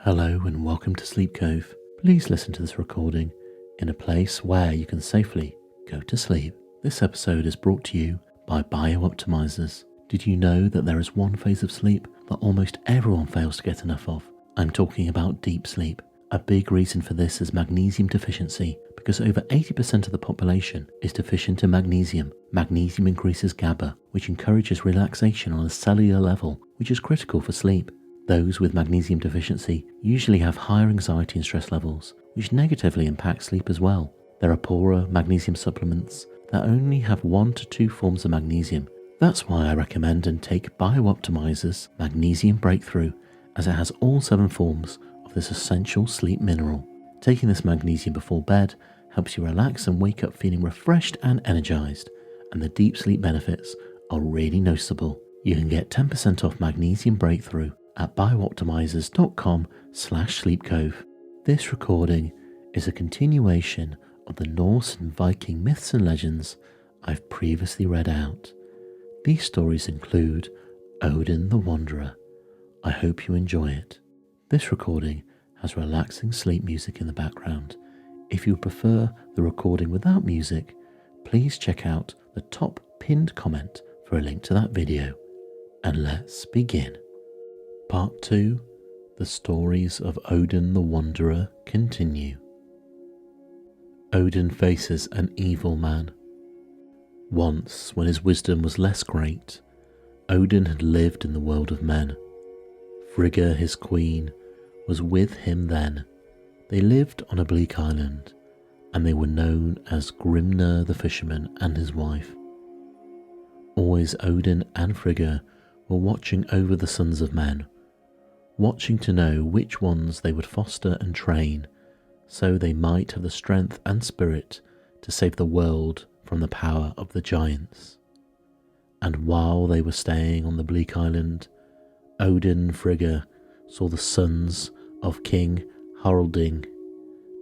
Hello and welcome to Sleep Cove. Please listen to this recording in a place where you can safely go to sleep. This episode is brought to you by Biooptimizers. Did you know that there is one phase of sleep that almost everyone fails to get enough of? I'm talking about deep sleep. A big reason for this is magnesium deficiency, because over 80% of the population is deficient in magnesium. Magnesium increases GABA, which encourages relaxation on a cellular level, which is critical for sleep. Those with magnesium deficiency usually have higher anxiety and stress levels, which negatively impact sleep as well. There are poorer magnesium supplements that only have 1 to 2 forms of magnesium. That's why I recommend and take Biooptimizers Magnesium Breakthrough, as it has all 7 forms of this essential sleep mineral. Taking this magnesium before bed helps you relax and wake up feeling refreshed and energized, and the deep sleep benefits are really noticeable. You can get 10% off Magnesium Breakthrough at biooptimizers.com/sleepcove. This recording is a continuation of the Norse and Viking myths and legends I've previously read out. These stories include Odin the Wanderer. I hope you enjoy it. This recording has relaxing sleep music in the background. If you prefer the recording without music, please check out the top pinned comment for a link to that video. And let's begin. Part 2, The Stories of Odin the Wanderer continue. Odin faces an evil man. Once, when his wisdom was less great, Odin had lived in the world of men. Frigga, his queen, was with him then. They lived on a bleak island, and they were known as Grimnir the fisherman and his wife. Always Odin and Frigga were watching over the sons of men, watching to know which ones they would foster and train, so they might have the strength and spirit to save the world from the power of the giants. And while they were staying on the bleak island, Odin and Frigga saw the sons of King Haralding,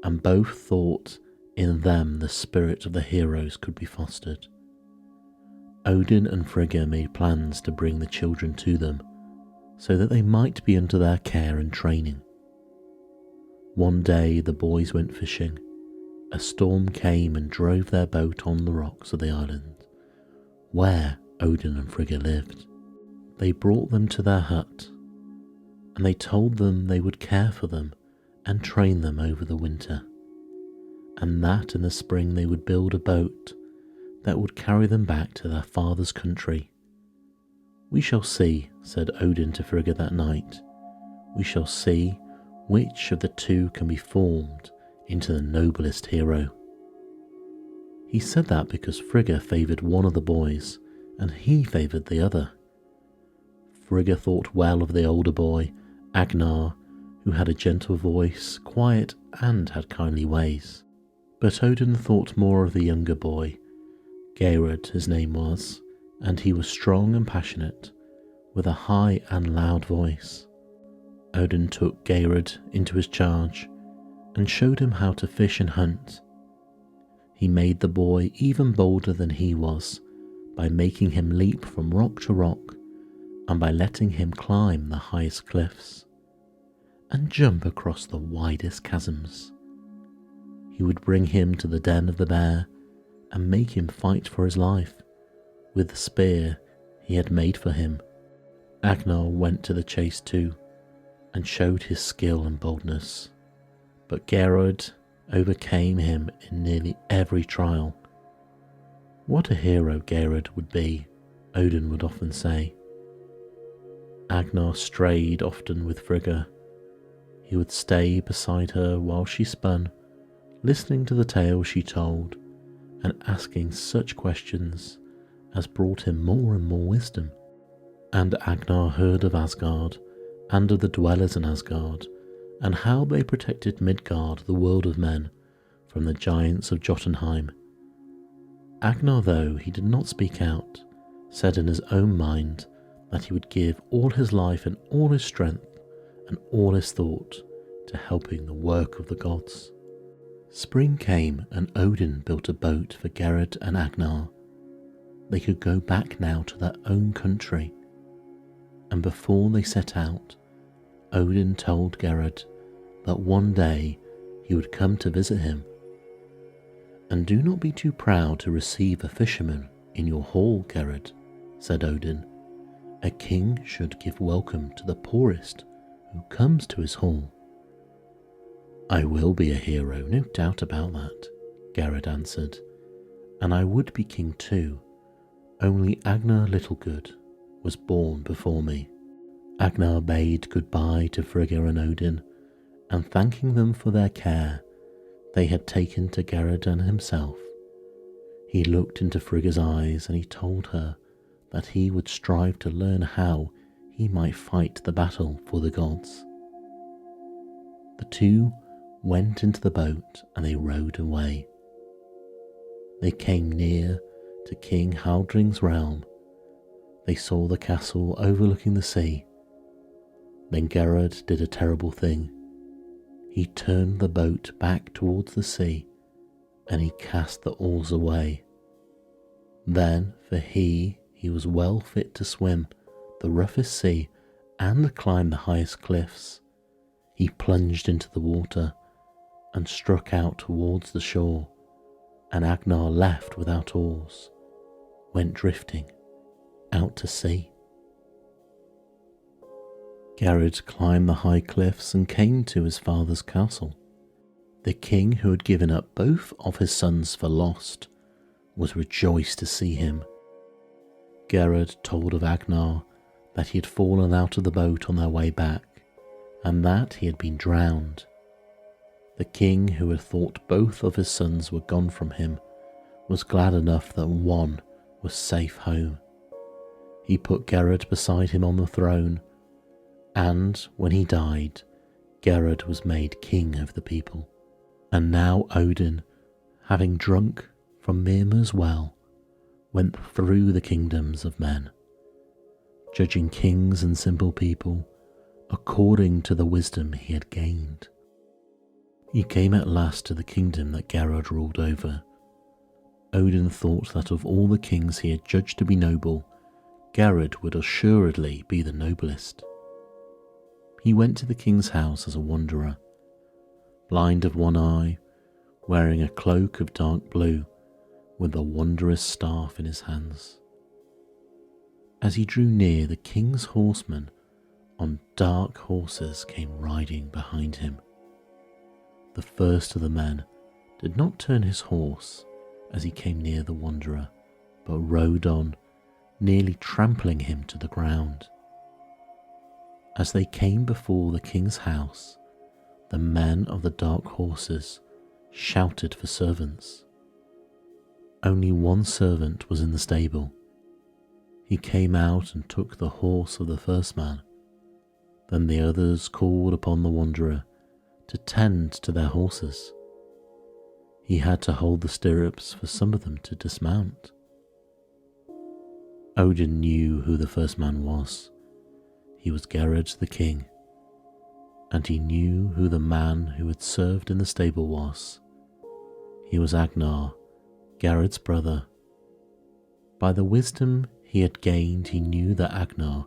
and both thought in them the spirit of the heroes could be fostered. Odin and Frigga made plans to bring the children to them, so that they might be under their care and training. One day the boys went fishing. A storm came and drove their boat on the rocks of the island, where Odin and Frigga lived. They brought them to their hut, and they told them they would care for them and train them over the winter, and that in the spring they would build a boat that would carry them back to their father's country. "We shall see," said Odin to Frigga that night. "We shall see which of the two can be formed into the noblest hero." He said that because Frigga favoured one of the boys and he favoured the other. Frigga thought well of the older boy, Agnar, who had a gentle voice, quiet, and had kindly ways. But Odin thought more of the younger boy, Garrett his name was, and he was strong and passionate, with a high and loud voice. Odin took Garrett into his charge and showed him how to fish and hunt. He made the boy even bolder than he was by making him leap from rock to rock, and by letting him climb the highest cliffs and jump across the widest chasms. He would bring him to the den of the bear and make him fight for his life with the spear he had made for him. Agnar went to the chase too and showed his skill and boldness, but Garrett overcame him in nearly every trial. What a hero Garrett would be, Odin would often say. Agnar strayed often with Frigga. He would stay beside her while she spun, listening to the tales she told and asking such questions as brought him more and more wisdom. And Agnar heard of Asgard and of the dwellers in Asgard, and how they protected Midgard, the world of men, from the giants of Jotunheim. Agnar, though he did not speak out, said in his own mind that he would give all his life and all his strength and all his thought to helping the work of the gods. Spring came and Odin built a boat for Garrett and Agnar. They could go back now to their own country, and before they set out, Odin told Garrett that one day he would come to visit him. "And do not be too proud to receive a fisherman in your hall, Garrett," said Odin. "A king should give welcome to the poorest who comes to his hall." "I will be a hero, no doubt about that," Garrett answered, "and I would be king too, only Agnar Littlegood was born before me." Agnar bade goodbye to Frigga and Odin, and thanking them for their care they had taken to Garrett and himself, he looked into Frigga's eyes and he told her that he would strive to learn how he might fight the battle for the gods. The two went into the boat and they rowed away. They came near to King Haldring's realm. They saw the castle overlooking the sea. Then Garrett did a terrible thing. He turned the boat back towards the sea and he cast the oars away. Then, for he was well fit to swim the roughest sea and climb the highest cliffs, he plunged into the water and struck out towards the shore, and Agnar, left without oars, went drifting out to sea. Garrett climbed the high cliffs and came to his father's castle. The king, who had given up both of his sons for lost, was rejoiced to see him. Garrett told of Agnar that he had fallen out of the boat on their way back, and that he had been drowned. The king, who had thought both of his sons were gone from him, was glad enough that one was safe home. He put Garrett beside him on the throne, and when he died, Garrett was made king of the people. And now Odin, having drunk from Mirmir's well, went through the kingdoms of men, judging kings and simple people according to the wisdom he had gained. He came at last to the kingdom that Garrett ruled over. Odin thought that of all the kings he had judged to be noble, Garrett would assuredly be the noblest. He went to the king's house as a wanderer, blind of one eye, wearing a cloak of dark blue, with a wondrous staff in his hands. As he drew near, the king's horsemen on dark horses came riding behind him. The first of the men did not turn his horse as he came near the wanderer, but rode on, nearly trampling him to the ground. As they came before the king's house, the men of the dark horses shouted for servants. Only one servant was in the stable. He came out and took the horse of the first man. Then the others called upon the wanderer to tend to their horses. He had to hold the stirrups for some of them to dismount. Odin knew who the first man was. He was Garrett the king, and he knew who the man who had served in the stable was. He was Agnar, Garrett's brother. By the wisdom he had gained, he knew that Agnar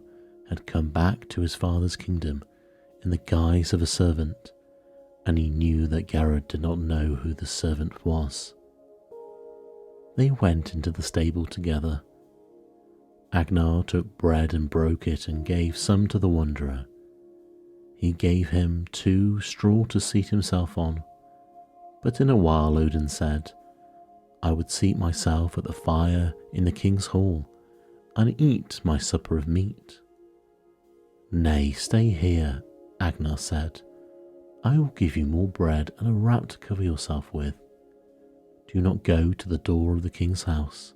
had come back to his father's kingdom in the guise of a servant, and he knew that Garrett did not know who the servant was. They went into the stable together. Agnar took bread and broke it and gave some to the wanderer. He gave him 2 straw to seat himself on, but in a while Odin said, "I would seat myself at the fire in the king's hall and eat my supper of meat." "Nay, stay here," Agnar said. "I will give you more bread and a wrap to cover yourself with. Do not go to the door of the king's house,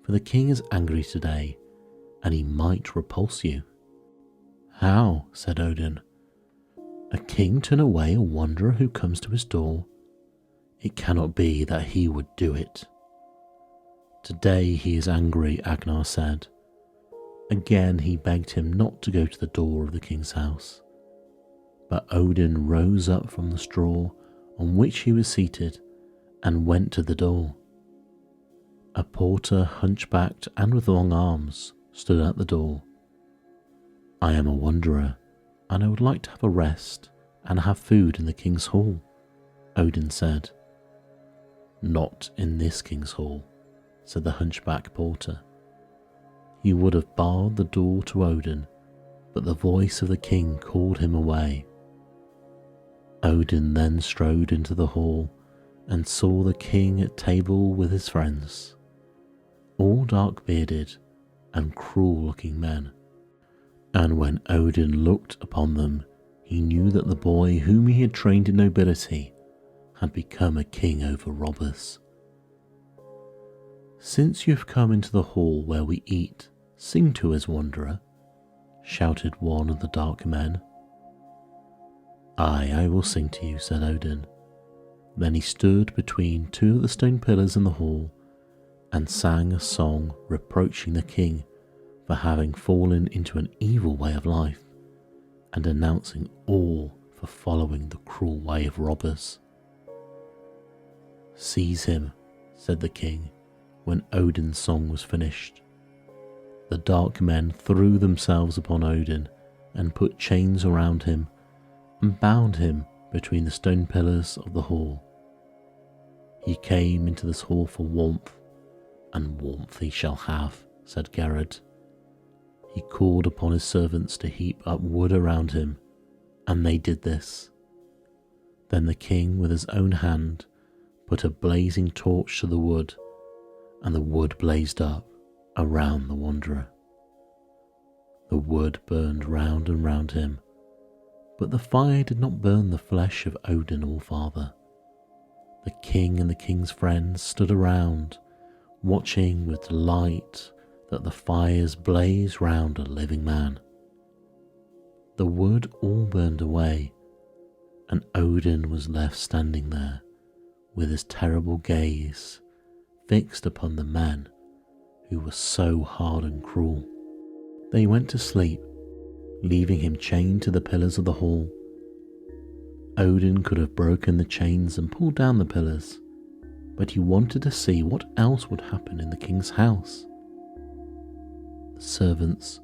for the king is angry today, and he might repulse you." "How?" said Odin. "A king turn away a wanderer who comes to his door? It cannot be that he would do it." "Today he is angry," Agnar said. Again he begged him not to go to the door of the king's house. But Odin rose up from the straw on which he was seated and went to the door. A porter, hunchbacked and with long arms, stood at the door. "I am a wanderer, and I would like to have a rest and have food in the king's hall? Odin said. Not in this king's hall, said the hunchback porter. He would have barred the door to Odin, but the voice of the king called him away. Odin then strode into the hall and saw the king at table with his friends, all dark-bearded and cruel-looking men. And when Odin looked upon them, he knew that the boy whom he had trained in nobility had become a king over robbers. Since you have come into the hall where we eat, sing to us, wanderer, shouted one of the dark men. Aye, I will sing to you, said Odin. Then he stood between two of the stone pillars in the hall and sang a song reproaching the king for having fallen into an evil way of life and denouncing all for following the cruel way of robbers. Seize him, said the king when Odin's song was finished. The dark men threw themselves upon Odin and put chains around him and bound him between the stone pillars of the hall. He came into this hall for warmth, and warmth he shall have, said Garrett. He called upon his servants to heap up wood around him, and they did this. Then the king with his own hand put a blazing torch to the wood, and the wood blazed up around the wanderer. The wood burned round and round him, but the fire did not burn the flesh of Odin All-Father. The king and the king's friends stood around, watching with delight that the fires blazed round a living man. The wood all burned away, and Odin was left standing there with his terrible gaze fixed upon the men who were so hard and cruel. They went to sleep, leaving him chained to the pillars of the hall. Odin could have broken the chains and pulled down the pillars, but he wanted to see what else would happen in the king's house. The servants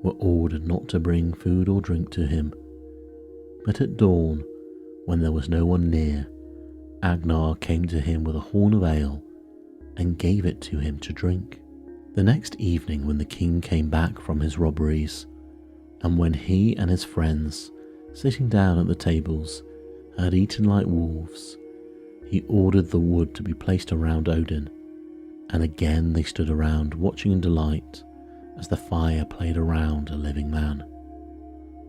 were ordered not to bring food or drink to him, but at dawn, when there was no one near, Agnar came to him with a horn of ale and gave it to him to drink. The next evening, when the king came back from his robberies, and when he and his friends, sitting down at the tables, had eaten like wolves, he ordered the wood to be placed around Odin, and again they stood around watching in delight as the fire played around a living man.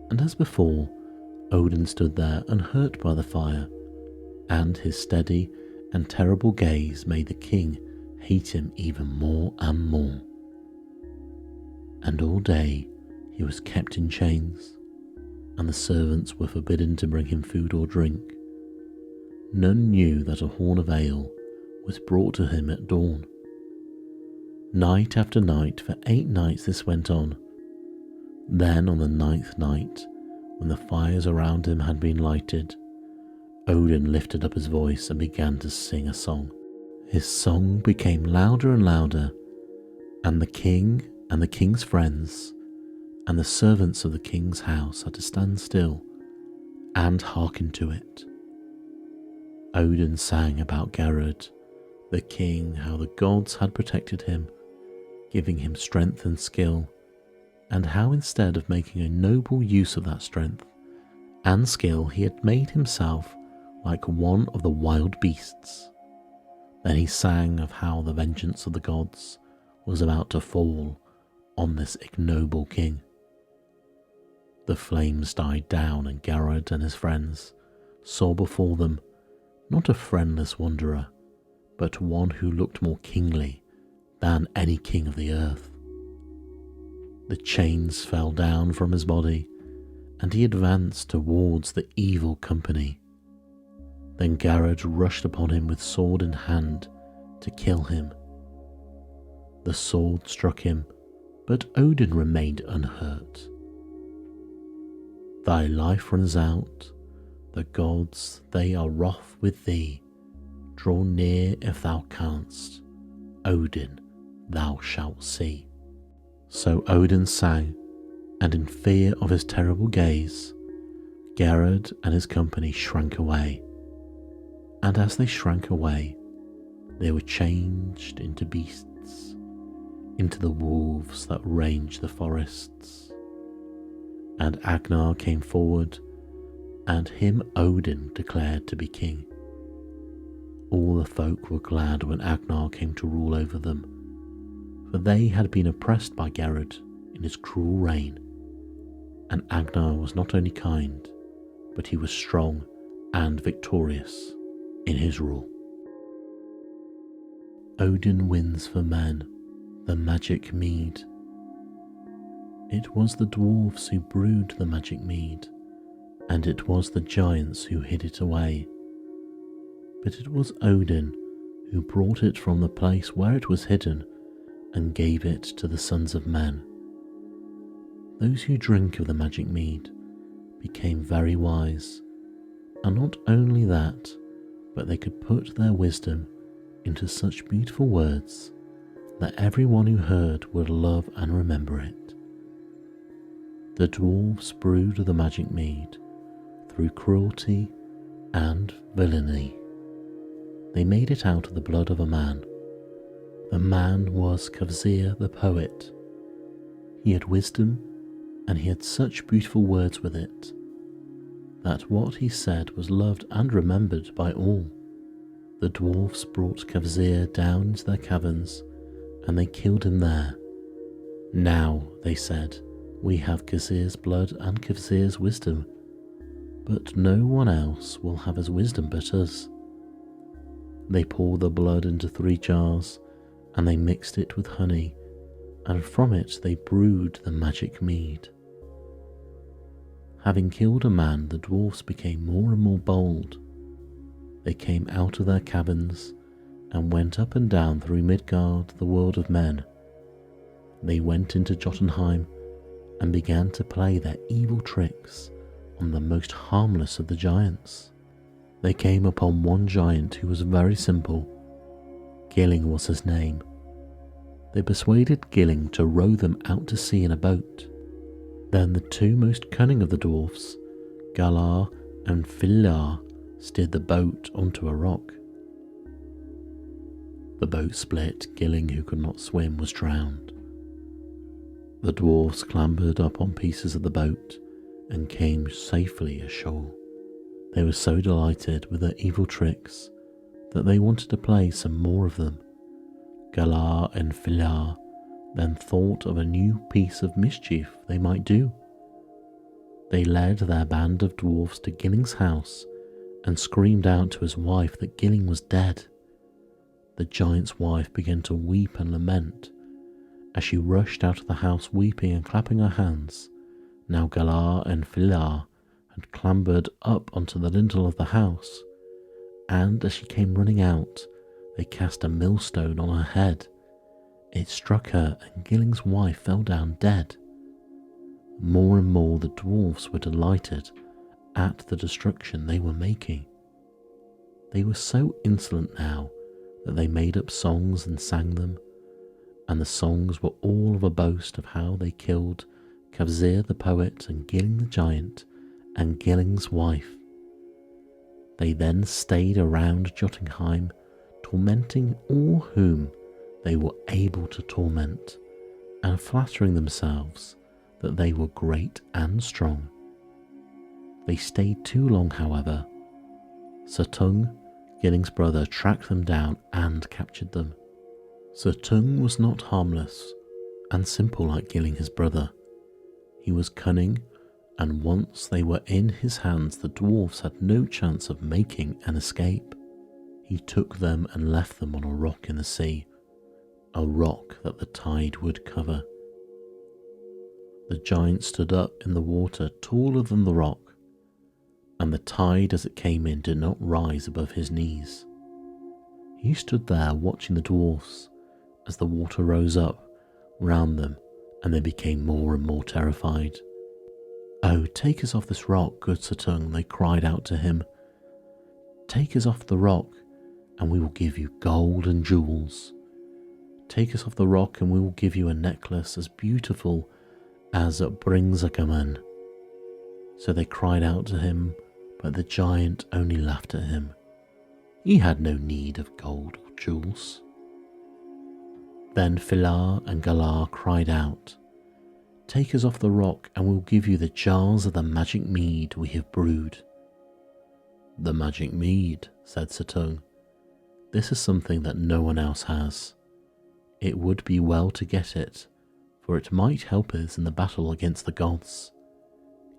And as before, Odin stood there unhurt by the fire, and his steady and terrible gaze made the king hate him even more and more. And all day he was kept in chains, and the servants were forbidden to bring him food or drink. None knew that a horn of ale was brought to him at dawn. Night after night, for 8 nights this went on. Then on the 9th night, when the fires around him had been lighted, Odin lifted up his voice and began to sing a song. His song became louder and louder, and the king and the king's friends and the servants of the king's house had to stand still and hearken to it. Odin sang about Garrett, the king, how the gods had protected him, giving him strength and skill, and how instead of making a noble use of that strength and skill, he had made himself like one of the wild beasts. Then he sang of how the vengeance of the gods was about to fall on this ignoble king. The flames died down, and Garrett and his friends saw before them not a friendless wanderer, but one who looked more kingly than any king of the earth. The chains fell down from his body, and he advanced towards the evil company. Then Garrett rushed upon him with sword in hand to kill him. The sword struck him, but Odin remained unhurt. Thy life runs out, the gods, they are wroth with thee. Draw near if thou canst, Odin thou shalt see. So Odin sang, and in fear of his terrible gaze, Garrett and his company shrank away, and as they shrank away, they were changed into beasts, into the wolves that range the forests. And Agnar came forward, and him Odin declared to be king. All the folk were glad when Agnar came to rule over them, for they had been oppressed by Garrett in his cruel reign. And Agnar was not only kind, but he was strong and victorious in his rule. Odin wins for men the magic mead. It was the dwarves who brewed the magic mead, and it was the giants who hid it away. But it was Odin who brought it from the place where it was hidden and gave it to the sons of men. Those who drink of the magic mead became very wise, and not only that, but they could put their wisdom into such beautiful words that everyone who heard would love and remember it. The dwarves brewed the magic mead through cruelty and villainy. They made it out of the blood of a man. The man was Kvasir the poet. He had wisdom, and he had such beautiful words with it, that what he said was loved and remembered by all. The dwarfs brought Kvasir down into their caverns, and they killed him there. Now, they said, we have Kvasir's blood and Kvasir's wisdom, but no one else will have his wisdom but us. They poured the blood into 3 jars, and they mixed it with honey, and from it they brewed the magic mead. Having killed a man, the dwarfs became more and more bold. They came out of their caverns and went up and down through Midgard, the world of men. They went into Jotunheim and began to play their evil tricks on the most harmless of the giants. They came upon one giant who was very simple. Gilling was his name. They persuaded Gilling to row them out to sea in a boat. Then the 2 most cunning of the dwarfs, Galar and Filar, steered the boat onto a rock. The boat split. Gilling, who could not swim, was drowned. The dwarfs clambered up on pieces of the boat and came safely ashore. They were so delighted with their evil tricks that they wanted to play some more of them. Galar and Filar then thought of a new piece of mischief they might do. They led their band of dwarfs to Gilling's house and screamed out to his wife that Gilling was dead. The giant's wife began to weep and lament as she rushed out of the house weeping and clapping her hands. Now Galar and Filar had clambered up onto the lintel of the house, and as she came running out, they cast a millstone on her head. It struck her, and Gilling's wife fell down dead. More and more the dwarfs were delighted at the destruction they were making. They were so insolent now that they made up songs and sang them, and the songs were all of a boast of how they killed Kvasir the poet and Gilling the giant and Gilling's wife. They then stayed around Jotunheim, tormenting all whom they were able to torment, and flattering themselves that they were great and strong. They stayed too long, however. Suttung, Gilling's brother, tracked them down and captured them. Suttung was not harmless and simple like Gilling, his brother. He was cunning, and once they were in his hands, the dwarfs had no chance of making an escape. He took them and left them on a rock in the sea, a rock that the tide would cover. The giant stood up in the water taller than the rock, and the tide as it came in did not rise above his knees. He stood there watching the dwarfs as the water rose up round them, and they became more and more terrified. "Oh, take us off this rock, good Suttung," they cried out to him. "Take us off the rock, and we will give you gold and jewels. Take us off the rock, and we will give you a necklace as beautiful as Bringsagerman." So they cried out to him, but the giant only laughed at him. He had no need of gold or jewels. Then Filar and Galar cried out, "Take us off the rock and we'll give you the jars of the magic mead we have brewed." "The magic mead," said Suttung. "This is something that no one else has. It would be well to get it, for it might help us in the battle against the gods.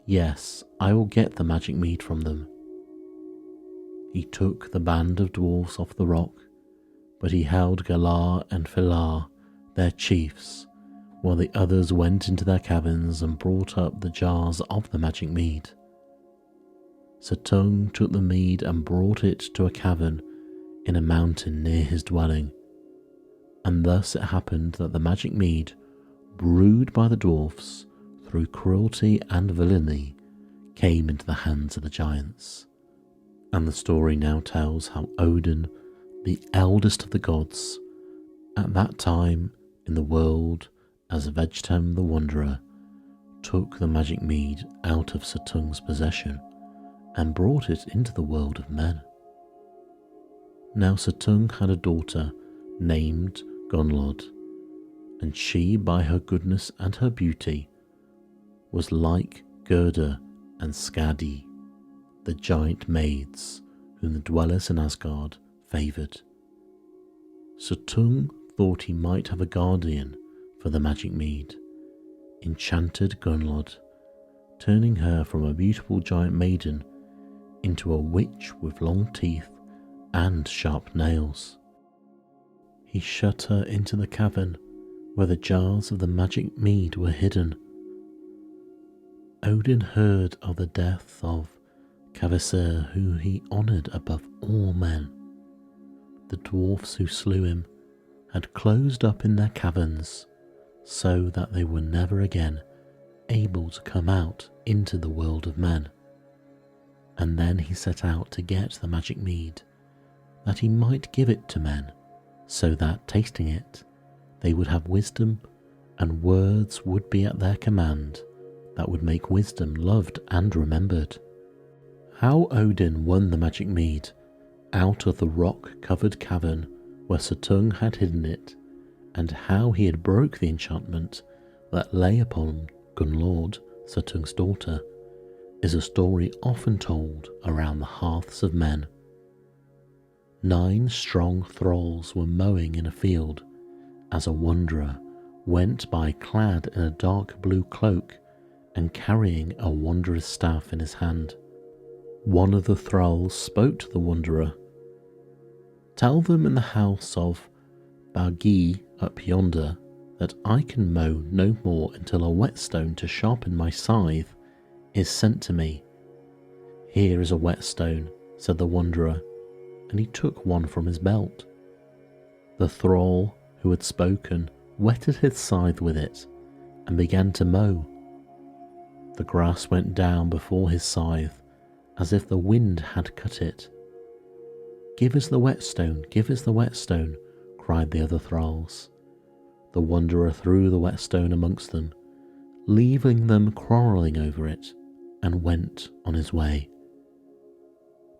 Yes, I will get the magic mead from them." He took the band of dwarves off the rock, but he held Galar and Filar, their chiefs, while the others went into their cabins and brought up the jars of the magic mead. Suttung took the mead and brought it to a cavern in a mountain near his dwelling, and thus it happened that the magic mead, brewed by the dwarfs through cruelty and villainy, came into the hands of the giants. And the story now tells how Odin, the eldest of the gods, at that time in the world as Bedtime the Wanderer, took the magic mead out of Suttung's possession and brought it into the world of men. Now Suttung had a daughter named Gunnlod, and she, by her goodness and her beauty, was like Gerda and Skadi, the giant maids whom the dwellers in Asgard favoured. Suttung thought he might have a guardian for the magic mead, enchanted Gunnlod, turning her from a beautiful giant maiden into a witch with long teeth and sharp nails. He shut her into the cavern where the jars of the magic mead were hidden. Odin heard of the death of Kavasir, who he honoured above all men. The dwarfs who slew him had closed up in their caverns so that they were never again able to come out into the world of men. And then he set out to get the magic mead, that he might give it to men, so that, tasting it, they would have wisdom, and words would be at their command that would make wisdom loved and remembered. How Odin won the magic mead out of the rock-covered cavern where Suttung had hidden it, and how he had broke the enchantment that lay upon Gunnlod, Suttung's daughter, is a story often told around the hearths of men. 9 strong thralls were mowing in a field as a wanderer went by clad in a dark blue cloak and carrying a wanderer's staff in his hand. One of the thralls spoke to the wanderer. "Tell them in the house of Bagi up yonder that I can mow no more until a whetstone to sharpen my scythe is sent to me." "Here is a whetstone," said the wanderer, and he took one from his belt. The thrall who had spoken whetted his scythe with it and began to mow. The grass went down before his scythe as if the wind had cut it. "Give us the whetstone, give us the whetstone," cried the other thralls. The wanderer threw the whetstone amongst them, leaving them quarrelling over it, and went on his way.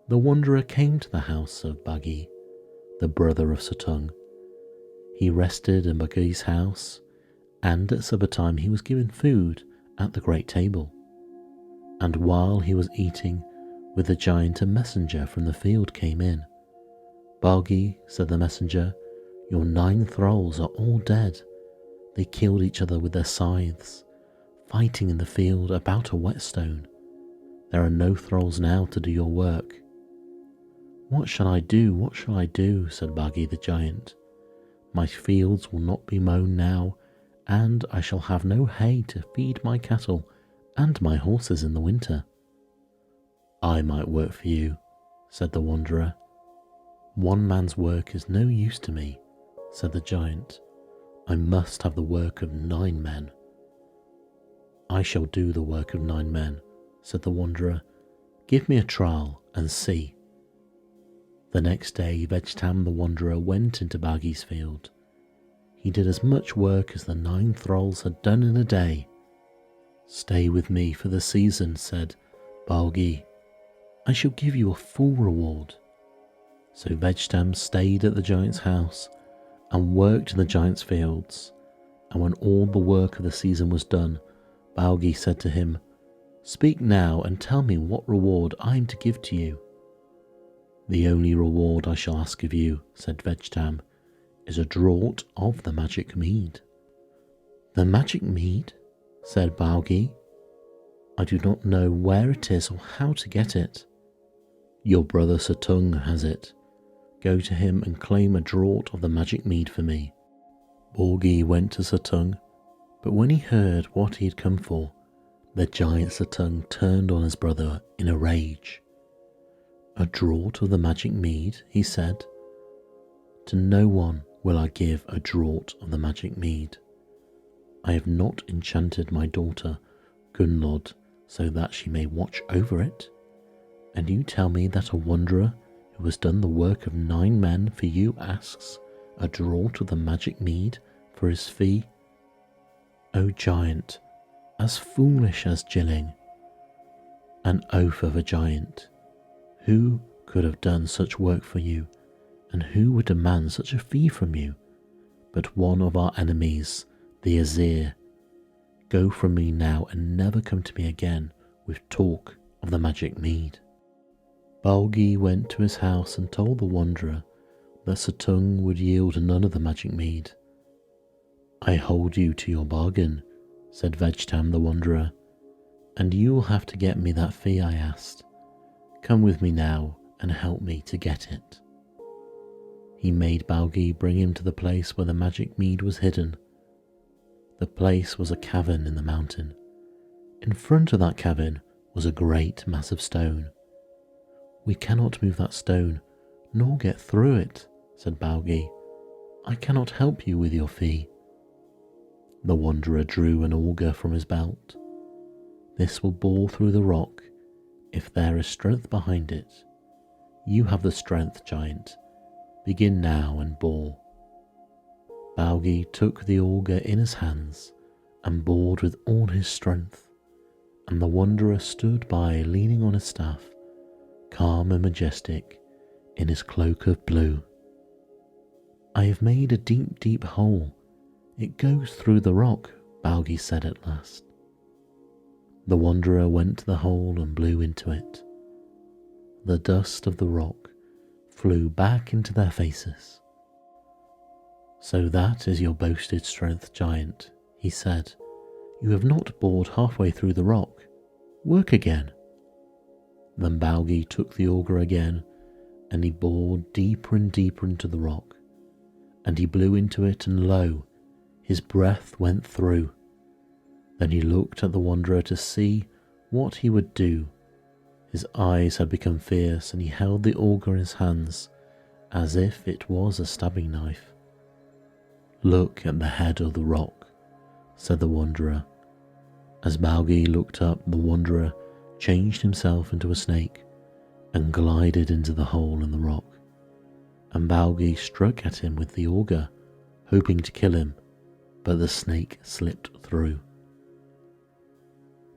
The wanderer came to the house of Bagi, the brother of Suttung. He rested in Bagi's house, and at supper time he was given food at the great table. And while he was eating with the giant, a messenger from the field came in. "Bagi," said the messenger, "your 9 thralls are all dead. They killed each other with their scythes, fighting in the field about a whetstone. There are no thralls now to do your work." "What shall I do? What shall I do?" said Bagi the giant. "My fields will not be mown now, and I shall have no hay to feed my cattle and my horses in the winter." "I might work for you," said the wanderer. "One man's work is no use to me," said the giant. "I must have the work of 9 men." "I shall do the work of 9 men," said the wanderer. "Give me a trial and see." The next day Bedtime the Wanderer went into Bagi's field. He did as much work as the 9 thralls had done in a day. "Stay with me for the season," said Balgi, I shall give you a full reward. So Bedtime stayed at the giant's house and worked in the giant's fields, and when all the work of the season was done, Balgi said to him, Speak now and tell me what reward I am to give to you. The only reward I shall ask of you, said Bedtime, is a draught of the magic mead. The magic mead? Said Balgi. I do not know where it is or how to get it. Your brother Sutung has it. Go to him and claim a draught of the magic mead for me. Balgi went to Sutung, but when he heard what he had come for, the giant Sutung turned on his brother in a rage. A draught of the magic mead, he said. To no one will I give a draught of the magic mead. I have not enchanted my daughter, Gunnlod, so that she may watch over it. And you tell me that a wanderer who has done the work of 9 men for you asks a draught of the magic mead for his fee? O giant, as foolish as Jilling. An oath of a giant. Who could have done such work for you, and who would demand such a fee from you? But one of our enemies, the Azir. Go from me now and never come to me again with talk of the magic mead. Balgi went to his house and told the wanderer that Sutung would yield none of the magic mead. I hold you to your bargain, said Bedtime the wanderer, and you will have to get me that fee I asked. Come with me now and help me to get it. He made Balgi bring him to the place where the magic mead was hidden. The place was a cavern in the mountain. In front of that cavern was a great mass of stone. We cannot move that stone, nor get through it, said Balgi. I cannot help you with your fee. The wanderer drew an auger from his belt. This will bore through the rock if there is strength behind it. You have the strength, giant. Begin now and bore. Balgi took the auger in his hands and bored with all his strength, and the wanderer stood by leaning on his staff, calm and majestic, in his cloak of blue. I have made a deep, deep hole. It goes through the rock, Balgi said at last. The wanderer went to the hole and blew into it. The dust of the rock flew back into their faces. So that is your boasted strength, giant, he said. You have not bored halfway through the rock. Work again. Then Balgi took the auger again, and he bored deeper and deeper into the rock, and he blew into it, and lo, his breath went through. Then he looked at the wanderer to see what he would do. His eyes had become fierce, and he held the auger in his hands as if it was a stabbing knife. Look at the head of the rock, said the wanderer. As Balgi looked up, the wanderer changed himself into a snake and glided into the hole in the rock. And Balgi struck at him with the auger, hoping to kill him, but the snake slipped through.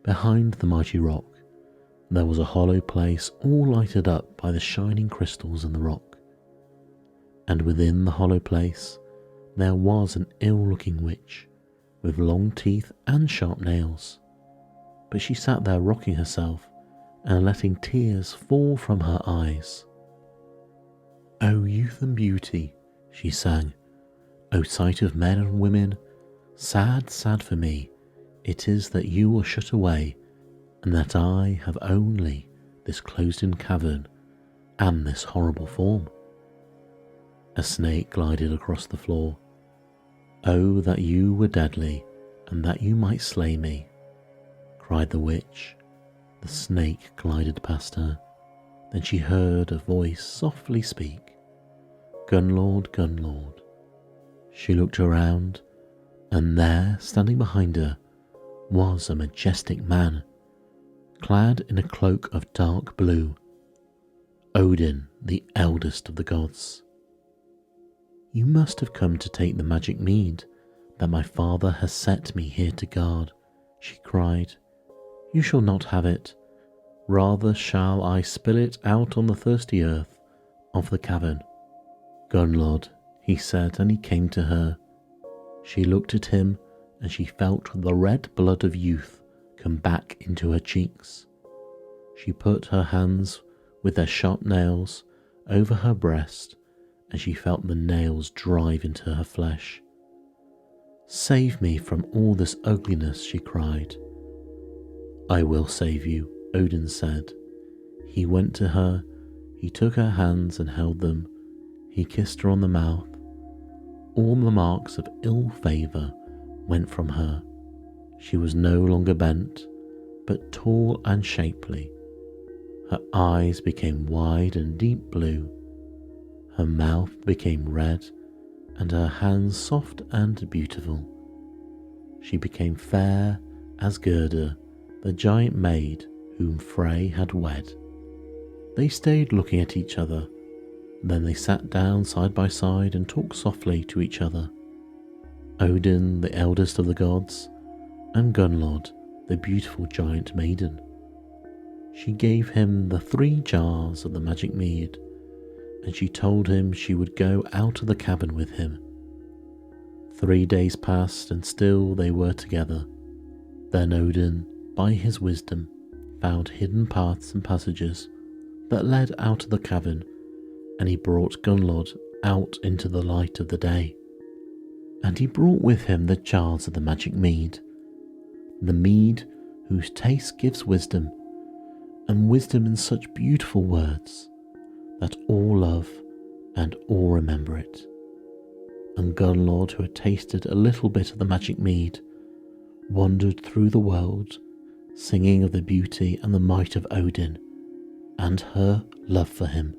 Behind the mighty rock, there was a hollow place all lighted up by the shining crystals in the rock. And within the hollow place, there was an ill-looking witch with long teeth and sharp nails. But she sat there rocking herself and letting tears fall from her eyes. O youth and beauty, she sang, O sight of men and women, sad, sad for me it is that you will shut away, and that I have only this closed-in cavern and this horrible form. A snake glided across the floor. Oh, that you were deadly, and that you might slay me, cried the witch. The snake glided past her. Then she heard a voice softly speak, Gunnlod, Gunnlod. She looked around, and there, standing behind her, was a majestic man, clad in a cloak of dark blue, Odin, the eldest of the gods. You must have come to take the magic mead that my father has set me here to guard, she cried. You shall not have it. Rather shall I spill it out on the thirsty earth of the cavern. Gunlod, he said, and he came to her. She looked at him, and she felt the red blood of youth come back into her cheeks. She put her hands with their sharp nails over her breast, and she felt the nails drive into her flesh. Save me from all this ugliness, she cried. I will save you, Odin said. He went to her, he took her hands and held them, he kissed her on the mouth. All the marks of ill favour went from her. She was no longer bent, but tall and shapely. Her eyes became wide and deep blue. Her mouth became red, and her hands soft and beautiful. She became fair as Gerda, the giant maid whom Frey had wed. They stayed looking at each other. Then they sat down side by side and talked softly to each other. Odin, the eldest of the gods, and Gunlod, the beautiful giant maiden. She gave him the 3 jars of the magic mead, and she told him she would go out of the cabin with him. 3 days passed, and still they were together. Then Odin, by his wisdom, found hidden paths and passages that led out of the cavern, and he brought Gunlod out into the light of the day. And he brought with him the jars of the magic mead, the mead whose taste gives wisdom, and wisdom in such beautiful words that all love and all remember it. And Gunlod, who had tasted a little bit of the magic mead, wandered through the world, singing of the beauty and the might of Odin, and her love for him.